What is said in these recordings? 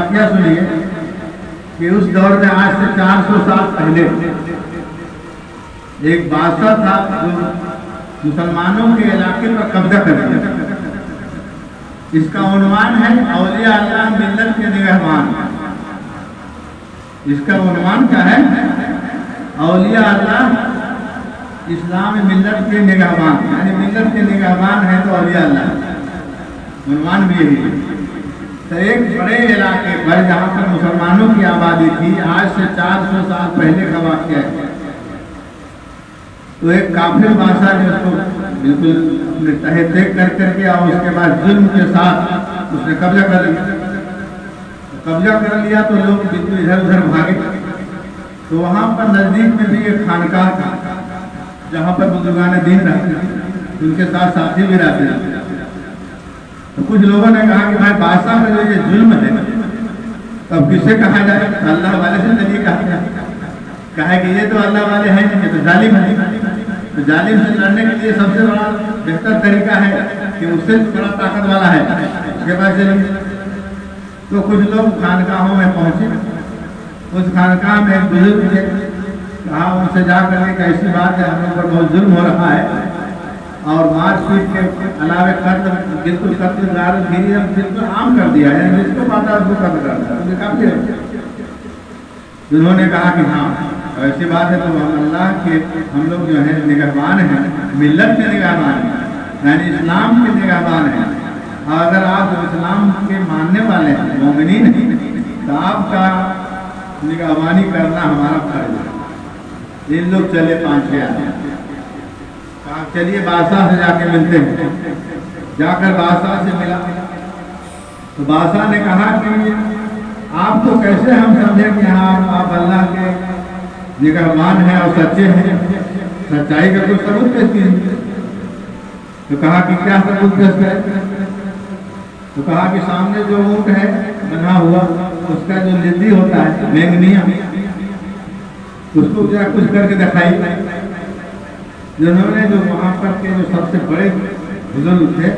واقعہ سنیے کہ اس دور میں آج سے 400 سال پہلے ایک بادشاہ تھا جو مسلمانوں کے علاقے پر قبضہ کر لیا. اس کا عنوان ہے اولیاء اللہ ملت کے نگہبان. اس کا عنوان کیا ہے؟ اولیاء اللہ اسلام ملت کے نگہبان، یعنی ملت کے نگہبان ہے تو اولیاء اللہ. عنوان بھی یہی ہے. تو ایک بڑے علاقے پر جہاں پر مسلمانوں کی آبادی تھی، آج سے 400 سال پہلے کا واقعہ ہے. تو ایک کافر بادشاہ نے اس کو بالکل اپنے تحت دیکھ کر کے اور اس کے بعد ظلم کے ساتھ اس نے قبضہ کر لیا. قبضہ کر لیا تو لوگ بالکل ادھر ادھر بھاگے. تو وہاں پر نزدیک میں بھی ایک خانقاہ تھا جہاں پر بزرگان دین رہتے ہیں، ان کے ساتھ ساتھی بھی رہتے ہیں. تو کچھ لوگوں نے کہا کہ بھائی بادشاہ کا جو یہ ظلم ہے تو اب کسے کہا جائے؟ اللہ والے سے نہیں کہا کہ یہ تو اللہ والے ہیں نہیں، یہ تو ظالم ہے. تو ظالم سے لڑنے کے لیے سب سے بڑا بہتر طریقہ ہے کہ اس سے بڑا طاقت والا ہے اس کے پاس چلیں. تو کچھ لوگ خانقاہوں میں پہنچے. اس خانقاہ میں ایک بزرگ تھے. کہا ان سے جا کر کے ایسی بات ہے، ہم لوگ پر بہت ظلم ہو رہا ہے اور مار پیٹ کے علاوہ قتل، بالکل قتل غارت گیری ہم بالکل عام کر دیا ہے، جس کو پاتا ہے اس کو قتل کر دیا. مجھے کافی ہے. جنہوں نے کہا کہ ہاں ایسی بات ہے تو ہم اللہ کے، ہم لوگ جو ہیں نگہبان ہیں، ملت کے نگہبان ہیں، یعنی اسلام کے نگہبان ہیں. اور اگر آپ اسلام کے ماننے والے ہیں، مومنین ہیں، تو آپ کا نگہبانی کرنا ہمارا فرض ہے. ان لوگ چلے 5-6 آدمی. کہا چلیے بادشاہ سے جا کے ملتے ہیں. جا کر بادشاہ سے ملا تو بادشاہ نے کہا کہ آپ کو کیسے ہم سمجھیں کہ ہاں آپ اللہ کے نگہبان ہیں اور سچے ہیں؟ سچائی کا کوئی ثبوت پیش کیجیے. تو کہا کہ کیا ثبوت پیش کریں؟ تو کہا کہ سامنے جو اونٹ ہے بنا ہوا، اس کا جو لدی ہوتا ہے مینگنیا، اس کو کیا کچھ کر کے دکھائی. جنہوں نے جو وہاں پر کے جو سب سے بڑے بزرگ تھے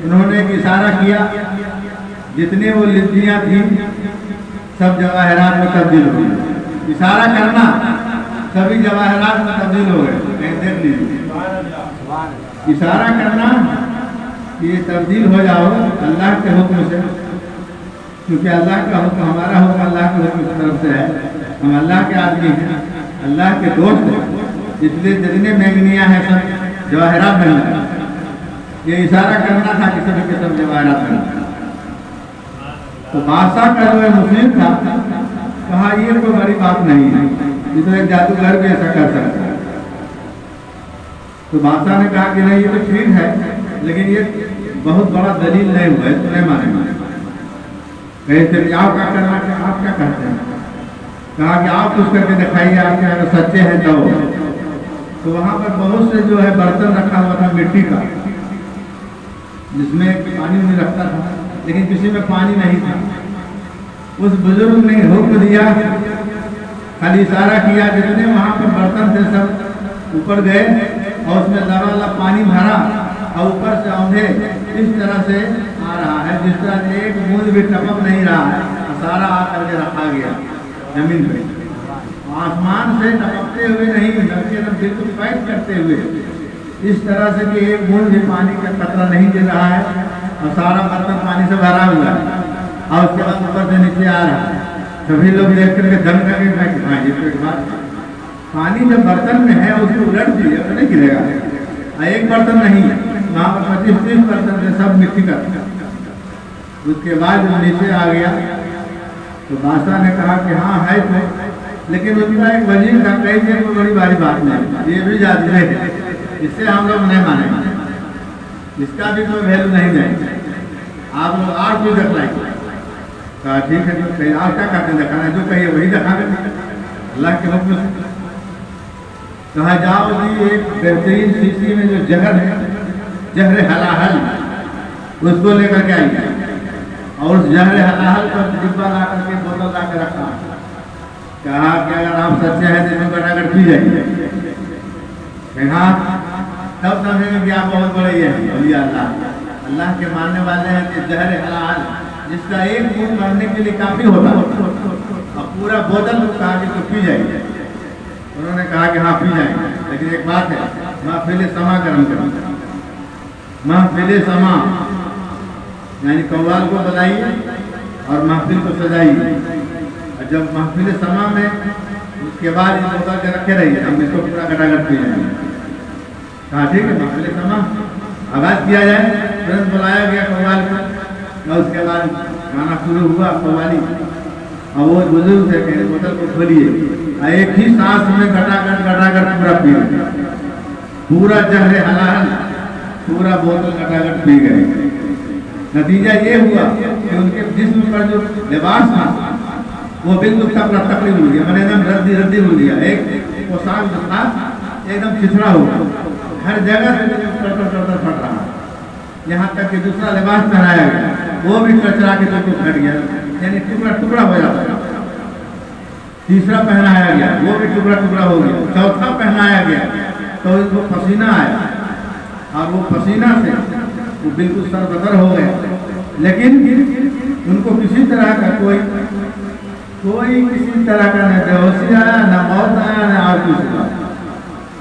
انہوں نے ایک اشارہ کیا. جتنے وہ لدیاں تھیں سب جواہرات میں تبدیل ہو گئی. اشارہ کرنا سبھی جواہرات میں تبدیل ہو گئے. دیکھ لیجیے، اشارہ کرنا یہ تبدیل ہو جاؤ اللہ کے حکم سے، کیونکہ اللہ کا حکم، ہمارا حکم اللہ کے حکم کی طرف سے ہے. ہم اللہ کے آدمی ہیں، اللہ کے دوست ہیں، اس لیے جتنے مینگنیاں ہیں سب جواہرات بننا. یہ اشارہ کرنا تھا کہ سب کے سب جواہرات بننا. تو بادشاہ کا جو مسلم تھا کہا یہ کوئی بڑی بات نہیں ہے، یہ تو ایک جادوگر بھی ایسا کر سکتا ہے. تو بادشاہ نے کہا کہ نہیں یہ تو ٹھیک ہے لیکن یہ بہت بڑا دلیل نہیں ہوا ہے، تو نہیں مانیں گے. کہتے آپ کیا کرنا، آپ کیا کہتے ہیں؟ کہا کہ آپ کچھ کر کے دکھائیے، آپ کے اگر سچے ہیں تو وہاں پر بہت سے جو ہے برتن رکھا ہوا تھا مٹی کا، جس میں پانی نہیں رکھتا تھا لیکن کسی میں پانی نہیں تھا. اس بزرگ نے حکم دیا، خالی اشارہ کیا، جتنے وہاں پر برتن تھے سب اوپر گئے اور اس میں لبالب پانی بھرا اور اوپر سے اونڈے اس طرح سے آ رہا ہے جس طرح سے ایک بوند بھی ٹپک نہیں رہا ہے. سارا آ کر کے رکھا گیا زمین پہ، آسمان سے ٹپکتے ہوئے نہیں بلکہ بالکل فائٹ کرتے ہوئے، اس طرح سے کہ ایک بوند بھی پانی کا قطرہ نہیں گر رہا ہے اور سارا برتن پانی سے بھرا ہوا ہے اور اس کے بعد اوپر سے نیچے آ رہا ہے. سبھی لوگ دیکھ کر کے دم کر کے پانی جب برتن میں ہے اس کو الٹ دیے تو نہیں گرے گا. ایک برتن نہیں ہے، وہاں پر 25-30 برتن سے سب مٹی کا. اس کے بعد جب نیچے آ گیا تو بادشاہ نے کہا کہ ہاں ہے تو، لیکن اس کا ایک وزیر تھا، کہیں کہ کوئی بڑی باری بات نہیں، یہ بھی جادو ہے، اس سے ہم لوگ نہیں مانیں گے، اس کا بھی کوئی ویلو نہیں دیں گے، آپ لوگ اور کوئی دکھائیں گے. کہا ٹھیک ہے، جو آپ کیا کہتے ہیں دکھانا، جو کہیے وہی دکھا دیں اللہ کے حکم سے. کہا جاؤ جی ایک بہترین شیشی میں جو زہر ہے، زہر حلاحل، اس کو لے کر کے آئیے اور اس زہر حلاحل کا ڈبہ لا کر کے بوتل لا کے رکھا. کہا کہ اگر آپ سچے ہیں تو میں بنا کر پی جائیے. کہا تب سمجھیں گے کہ آپ بہت بڑے یہ ہیں اولیاء اللہ، اللہ کے ماننے والے ہیں کہ زہر حلال جس کا ایک بوند مرنے کے لیے کافی ہوتا، اب پورا بوتل کو کہا کہ تو پی جائے. انہوں نے کہا کہ ہاں پی جائیں، لیکن ایک بات ہے، محفل سما کرم کریں. محفل سما یعنی قوال کو بلائیے اور محفل کو سجائیے، اور جب محفل سما میں اس کے بعد اس بوتل کے رکھے رہیے، ہم اس کو پورا کٹاکٹ پی جائیں گے. کہا ٹھیک ہے، محفل سما آغاز کیا جائے. ترنت بلایا گیا قوال کو، اور اس کے بعد گانا شروع ہوا قوالی، اور وہ بزرگ سے کہ بوتل کو کھولیے، ایک ہی سانس میں گٹاگٹ پورا پی گئے، پورا زہر حلال پورا بوتل گٹاگٹ پی گئے. نتیجہ یہ ہوا کہ ان کے جسم پر جو لباس تھا وہ بالکل تقریب ہو گیا، میں نے ایک دم ردی ہو گیا. ایک پوشاک جو تھا ایک دم چھچڑا ہو گیا، ہر جگہ سے پھٹ رہا، یہاں تک کہ دوسرا لباس پہنایا گیا وہ بھی کچرا کے تو پھٹ گیا، یعنی ٹکڑا ہو جاتا. تیسرا پہنایا گیا وہ بھی ٹکڑا ہو گیا. چوتھا پہنایا گیا تو ان کو پسینہ آیا، اور وہ پسینہ سے وہ بالکل سر بدر ہو گئے، لیکن ان کو کسی طرح کا کوئی کسی طرح کا نہ بیہوشی آیا، نہ موت آیا، نہ اور کچھ ہوا.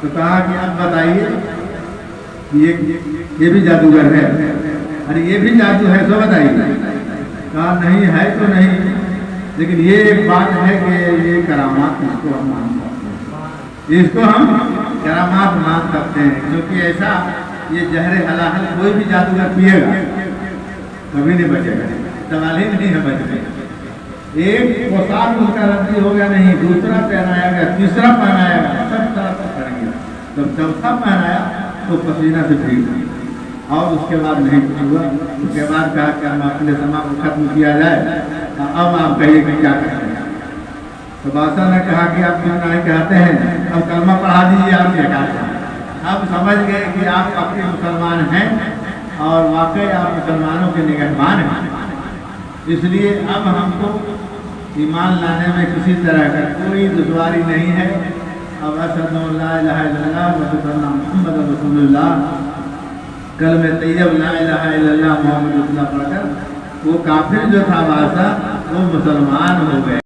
تو کہا کہ اب بتائیے یہ بھی جادوگر ہے، ارے یہ بھی جادو ہے تو بتائیے. کہا نہیں ہے تو نہیں، لیکن یہ ایک بات ہے کہ یہ کرامات اس کو ہم مان سکتے ہیں، اس کو ہم کرامات مان سکتے ہیں، کیونکہ ایسا یہ زہر حلال کوئی بھی جادوگر پیے گا کبھی نہیں بچے گا، سوال ہی نہیں ہے بچے. ایک پوشاک ان کا ردی ہو گیا نہیں، دوسرا پہنایا گیا، تیسرا پہنایا گیا، سب طرح سے پڑ گیا. جب چوتھا پہنایا تو پسینہ سے بھیگ گیا، اور اس کے بعد نہیں کچھ ہوا. اس کے بعد کہا کہ ہم اپنے سما کو ختم کیا جائے، اب آپ کہیے کہ کیا کریں. تو بادشاہ نے کہا کہ آپ کیوں نہیں کہتے ہیں، اب کلمہ پڑھا دیجیے. آپ نے کہا اب سمجھ گئے کہ آپ اپنے مسلمان ہیں اور واقعی آپ مسلمانوں کے نگہبان ہیں، اس لیے اب ہم کو ایمان لانے میں کسی طرح کا کوئی دشواری نہیں ہے. اب اشہد ان لا الہ الا اللہ و اشہد ان محمد رسول اللہ، کلمہ طیب لا الہ الا اللہ محمد رسول اللہ پڑھ کر وہ کافر جو تھا بادشاہ وہ مسلمان ہو گئے.